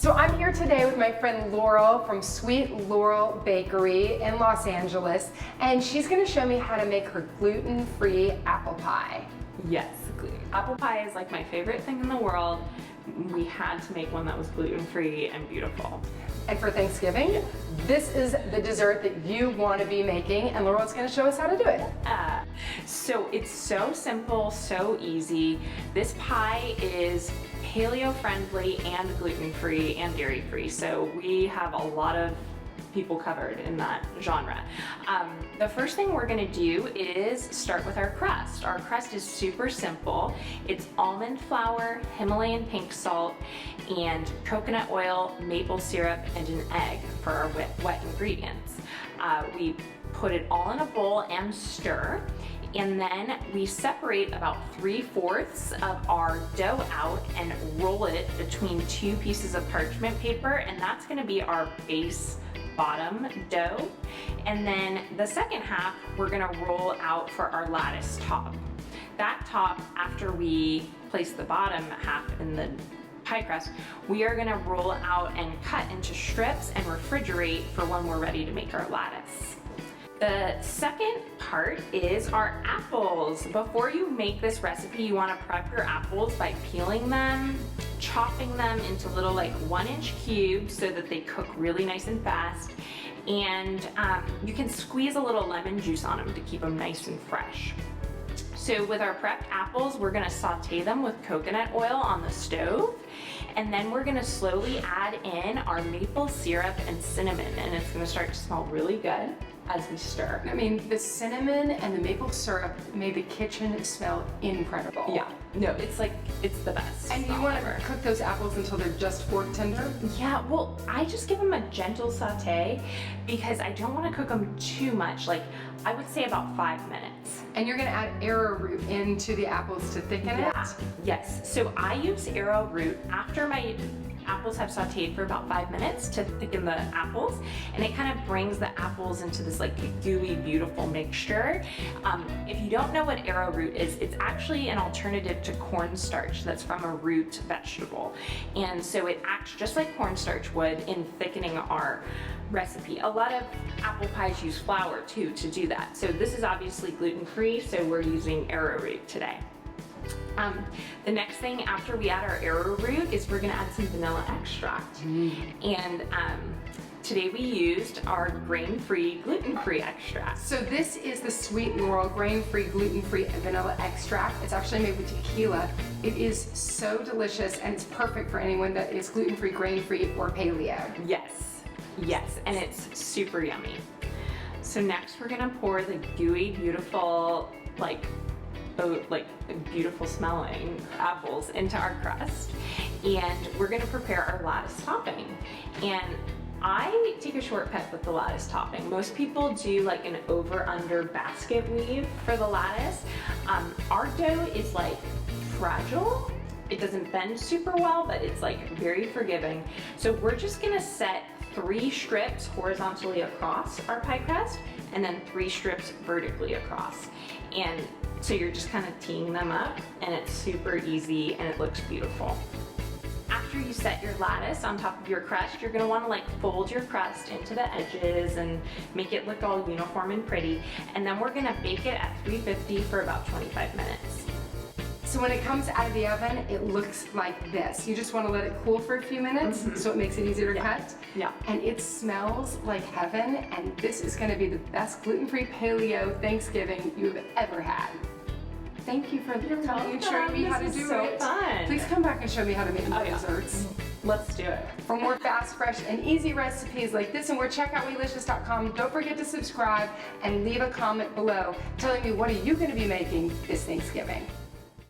So I'm here today with my friend Laurel from Sweet Laurel Bakery in Los Angeles, and she's going to show me how to make her gluten-free apple pie. Yes, apple pie is like my favorite thing in the world. We had to make one that was gluten-free and beautiful. And for Thanksgiving, this is the dessert that you want to be making, and Laurel's going to show us how to do it. So it's so simple, so easy. This pie is paleo-friendly and gluten-free and dairy-free, so we have a lot of people covered in that genre. The first thing we're gonna do is start with our crust. Our crust is super simple. It's almond flour, Himalayan pink salt, and coconut oil, maple syrup, and an egg for our wet ingredients. We put it all in a bowl and stir, and then we separate about 3/4 of our dough out and roll it between two pieces of parchment paper, and that's gonna be our base bottom dough. And then the second half we're gonna roll out for our lattice top. That top, after we place the bottom half in the pie crust, we are gonna roll out and cut into strips and refrigerate for when we're ready to make our lattice. The second part is our apples. Before you make this recipe, you want to prep your apples by peeling them, chopping them into little like 1-inch cubes so that they cook really nice and fast. And you can squeeze a little lemon juice on them to keep them nice and fresh. So with our prepped apples, we're gonna saute them with coconut oil on the stove, and then we're gonna slowly add in our maple syrup and cinnamon, and it's gonna start to smell really good as we stir. I mean, the cinnamon and the maple syrup made the kitchen smell incredible. Yeah, no, it's the best. And you want to cook those apples until they're just fork tender? Yeah, well, I just give them a gentle saute because I don't want to cook them too much. Like, I would say about 5 minutes. And you're going to add arrowroot into the apples to thicken it? Yes, so I use arrowroot after my apples have sauteed for about 5 minutes to thicken the apples, and it kind of brings the apples into this like gooey, beautiful mixture. If you don't know what arrowroot is, it's actually an alternative to cornstarch that's from a root vegetable. And so it acts just like cornstarch would in thickening our recipe. A lot of apple pies use flour too to do that. So this is obviously gluten-free, so we're using arrowroot today. The next thing after we add our arrowroot is we're gonna add some vanilla extract. And today we used our grain-free, gluten-free extract. So this is the Sweet Laurel grain-free, gluten-free vanilla extract. It's actually made with tequila. It is so delicious, and it's perfect for anyone that is gluten-free, grain-free, or paleo. Yes, yes, and it's super yummy. So next we're gonna pour the gooey, beautiful, beautiful smelling apples into our crust, and we're gonna prepare our lattice topping. And I take a shortcut with the lattice topping. Most people do like an over-under basket weave for the lattice. Our dough is like fragile. It doesn't bend super well, but it's like very forgiving. So we're just gonna set 3 strips horizontally across our pie crust, and then 3 strips vertically across. And so you're just kind of teeing them up, and it's super easy and it looks beautiful. After you set your lattice on top of your crust, you're gonna wanna like fold your crust into the edges and make it look all uniform and pretty. And then we're gonna bake it at 350 for about 25 minutes. So when it comes out of the oven, it looks like this. You just want to let it cool for a few minutes so it makes it easier to cut. Yeah. And it smells like heaven, and this is going to be the best gluten-free paleo Thanksgiving you've ever had. Thank you for coming and showing me how to do it. Fun. Please come back and show me how to make more desserts. Let's do it. For more fast, fresh, and easy recipes like this and more, check out Weelicious.com. Don't forget to subscribe and leave a comment below telling me what are you going to be making this Thanksgiving.